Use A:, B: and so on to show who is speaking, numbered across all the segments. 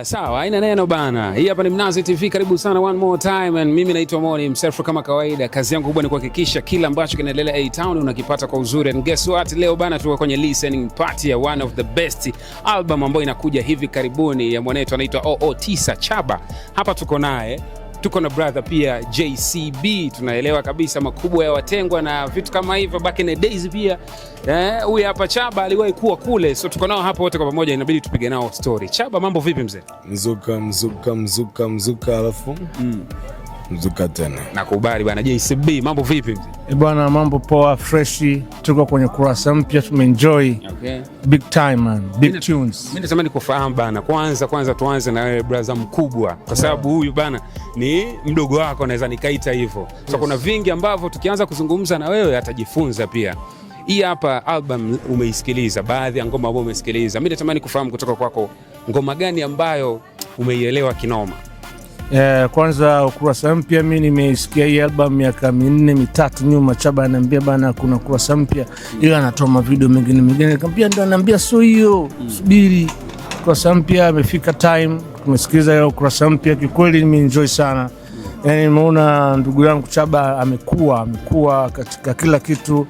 A: Sawa, haina neno bana. Hii hapa ni Mnazi TV, karibu sana one more time, and mimi naitwa Moni Mselfo kama kawaida. Kazi yangu kubwa ni kuhakikisha kila ambacho kinaendelea A-Town unakipata kwa uzuri. And guess what? Leo bana tuko kwenye listening party ya one of the best album ambayo inakuja hivi karibuni ya mwanetu anaitwa OO9 Chaba. Hapa tuko naye. Tuko na brother pia JCB, tunaelewa kabisa makubwa ya watengwa na vitu kama hivyo back in the days pia. Huyu hapa Chaba aliwahi kuwa kule, so tuko nao hapa wote kwa pamoja, inabidi tupige nao story. Chaba, mambo vipi mzee?
B: Mzuka alafu mzuka tena.
A: Nakubali bwana. JCB, mambo vipi mzee?
C: Bwana, mambo poa, freshi. Tuko kwenye kurasa mpya, tumeenjoy.
A: Okay.
C: Big time man, big tunes.
A: Mimi natamani kufahamu bana, kwanza tuanze na wewe brother mkubwa, kwa sababu huyu bana ni mdogo wako, naweza nikaita hivyo. So kuna vingi ambavyo tukianza kuzungumza na wewe atajifunza pia. Hii hapa album umeisikiliza, baadhi ya ngoma ambazo umesikiliza. Mimi natamani kufahamu kutoka kwako ngoma gani ambayo umeielewa kinoma.
C: Kwanza ukurasa mpya, mimi nimeisikia hii album miaka 4-3 nyuma. Chaba ananiambia bana kuna kurasa mpya, ila anatoa video mengine. Nikamwambia ndio, ananiambia so hiyo subiri kurasa mpya, amefika time. Tumesikiliza hiyo kurasa mpya, kikweli nimeenjoy sana. Yani nimeona ndugu yangu Chaba amekuwa katika kila kitu,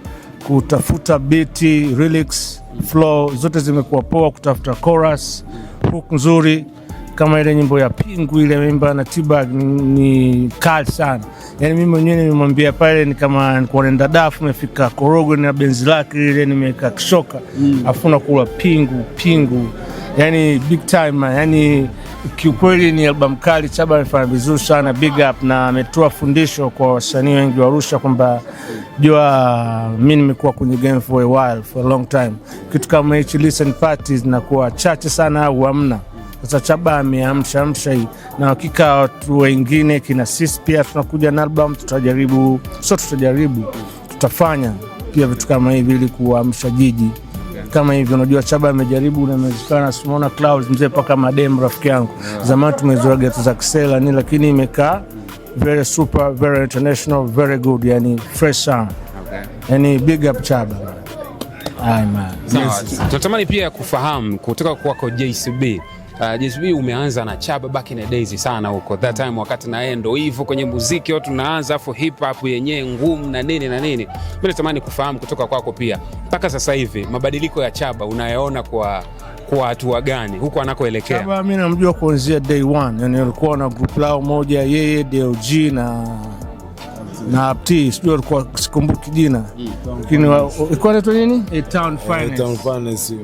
C: kutafuta beat, lyrics, flow zote zimekuwa poa, kutafuta chorus, hook nzuri. Kama ile nyimbo ya Pingu ile memba na T-Bag ni kali sana. Yani mimi mwenyewe nimemwambia pale, ni kama nilikuwa naenda dafu, nimefika Korogo na benzi lake ile, nimeka kishoka afuna kula Pingu. Yani big time man. Yani kiukweli ni album kali. Chaba amefanya vizuri sana, big up, na ametoa fundisho kwa wasanii wengi wa Arusha kwamba jua mimi nimekuwa kwenye game for a while, for a long time. Kitu kama hichi listen parties na kuwa chache sana au hamna. Sasa Chaba ameamsha hii, na hakika watu wengine kina sisi pia tunakuja na album, tutafanya pia vitu kama hivi ili kuamsha jiji kama hivi. Unajua Chaba amejaribu na amezikana, Simona Clouds mzee paka madem rafiki yangu. Zamani tumezoea geto za Kisela ni, lakini imekaa very super, very international, very good, yani fresh sana. Yani big up Chaba. Ai man.
A: Tunatamani pia kufahamu kutoka kwako JCB. JCB umeanza na Chaba back in the days sana huko. That time wakati na yeye ndo hivyo kwenye muziki watu tunaanza, afu hip hop yenyewe ngumu na nini. Mimi natamani kufahamu kutoka kwako pia mpaka sasa hivi mabadiliko ya Chaba unayaona kwa hatua gani huko anakoelekea?
C: Chaba mimi namjua kuanzia day one. Yani alikuwa na group lao moja, yeye DLG na Apti, sio alikuwa sikumbuki jina. Lakini ilikuwa inaitwa nini? A-Town Finance.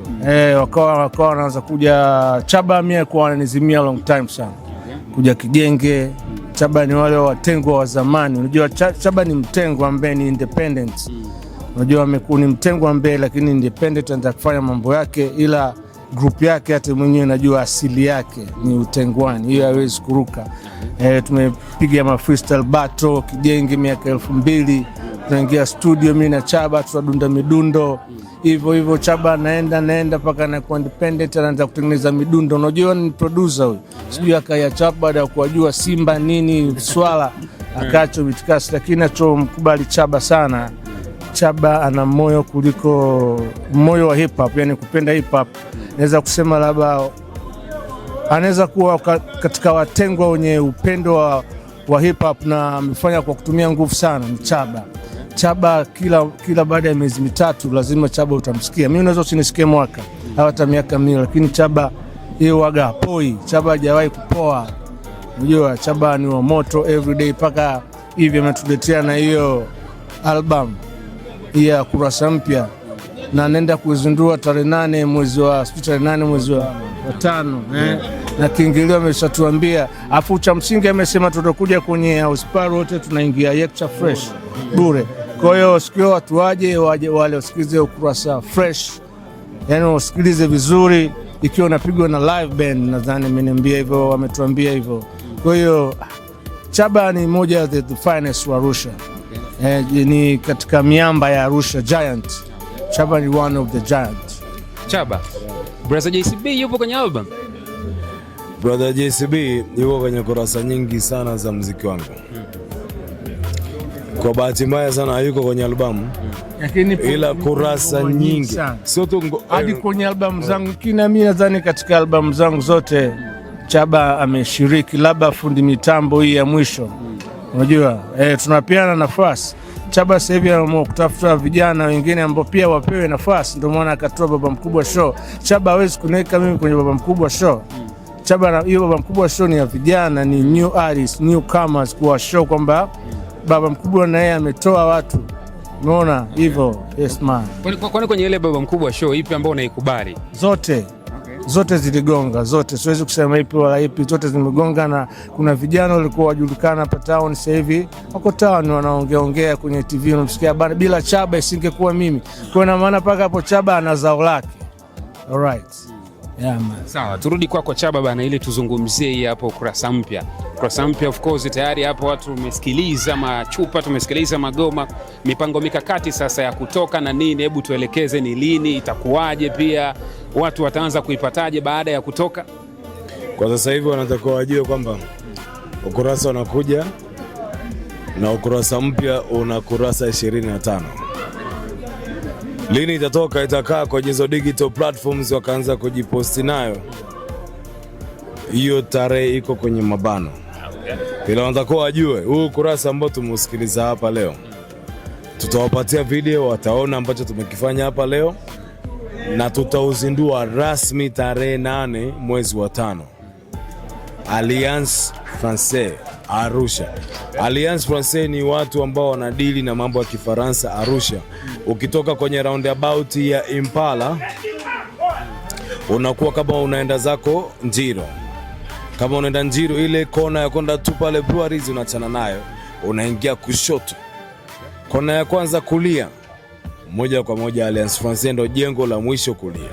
C: Wakawa wanaanza kuja. Chaba mimi alikuwa ananizimia long time sana. Kuja Kijenge. Chaba ni wale watengwa wa zamani. Unajua Chaba ni mtengwa ambaye ni independent. Unajua amekuwa ni mtengwa ambaye lakini independent, anataka kufanya mambo yake, ila group yake hata mwenyewe najua asili yake ni utengwani, hiyo haiwezi kuruka. Tumepiga ma freestyle battle Kijenge miaka 2000, tunaingia studio mimi na Chaba tunadunda midundo hivyo. Chaba anaenda paka na kuwa independent, anaanza kutengeneza midundo. Unajua ni producer huyu, sijui akaya Chaba baada ya kujua Simba nini swala akacho vitukasi. Lakini nachomkubali Chaba sana, Chaba ana moyo kuliko moyo wa hip hop, yani kupenda hip hop. Naweza kusema labda anaweza kuwa katika watengwa wenye upendo wa hip hop, na amefanya kwa kutumia nguvu sana. Ni Chaba kila baada ya miezi 3 lazima Chaba utamsikia. Mimi unaweza usinisikie mwaka hata miaka 100, lakini Chaba yeye waga poi. Chaba hajawahi kupoa. Unajua Chaba ni wa moto everyday, paka hivi ametuletea na hiyo album ya kurasa mpya, na nenda kuzindua tarehe 8 mwezi wa 5 na kiingilio ameshatuambia. Afu cha msingi amesema tutakuja kwenye house party wote, tunaingia lecture fresh bure. Kwa hiyo sikio watu waje wale wasikilize ukurasa fresh, yani wasikilize vizuri, ikiwa unapigwa na live band. Nadhani ameniambia hivyo, ametuambia hivyo. Kwa hiyo Chaba ni moja ya the finest wa Arusha. Ni katika miamba ya Arusha, giant. Chaba ni one of the giant.
A: Chaba, brother JCB yupo kwenye album?
B: Brother JCB yupo kwenye kurasa nyingi sana za muziki wangu. Kwa bahati mbaya sana hayuko kwenye albamu.
C: Lakini
B: ila kurasa nyingi. Sio tu
C: hadi kwenye albamu zangu. Kina mimi nadhani katika albamu zangu zote Chaba ameshiriki, labda fundi mitambo hii ya mwisho. Unajua, tunapeana nafasi. Chaba sasa hivi anaamua kutafuta vijana wengine ambao pia wapewe nafasi, ndio maana akatoa Baba Mkubwa Show. Chaba hawezi kuniweka mimi kwenye Baba Mkubwa Show. Chaba hiyo Baba Mkubwa Show ni ya vijana, ni new artists, newcomers, kwa show kwamba Baba Mkubwa na yeye ametoa watu. Unaona hivyo? Yes man.
A: Kwani kwenye ile Baba Mkubwa Show ipi ambayo unaikubali?
C: Zote. Zote ziligonga, zote. Siwezi kusema ipi wala ipi, zote zimegonga. Na kuna vijana walikuwa wajulikana hapa town, sasa hivi wako town wanaongea kwenye TV, unamsikia bana, bila Chaba isingekuwa mimi. Kwa maana paka hapo Chaba ana zao lake. All right. Yeah man.
A: Sawa, turudi kwako Chaba bana, ili tuzungumzie hii hapo Ukurasa Mpya. Ukurasa Mpya of course tayari hapo watu tumesikiliza machupa, tumesikiliza magoma, mipango mikakati sasa ya kutoka na nini. Hebu tuelekeze ni lini, itakuwaje, pia watu wataanza kuipataje baada ya kutoka?
B: Kwa sasa hivi wanatakiwa wajue kwamba Ukurasa unakuja na Ukurasa Mpya una kurasa 25. Lini itatoka? Itakaa kwenye hizo digital platforms, wakaanza kujiposti nayo. Hiyo tarehe iko kwenye mabano. Ila wanatakiwa wajue huu Ukurasa ambao tumeusikiliza hapa leo, tutawapatia video, wataona ambacho tumekifanya hapa leo, na tutauzindua rasmi tarehe 8 mwezi wa 5. Alliance Francaise Arusha. Alliance Francaise ni watu ambao wanadili na mambo ya Kifaransa Arusha. Ukitoka kwenye roundabout ya Impala unakuwa kama unaenda zako Njiro. Kama unaenda Njiro, ile kona ya kwenda tu pale breweries unachana nayo, unaingia kushoto. Kona ya kwanza kulia, moja kwa moja Alliance Francaise ndio jengo la mwisho kulia.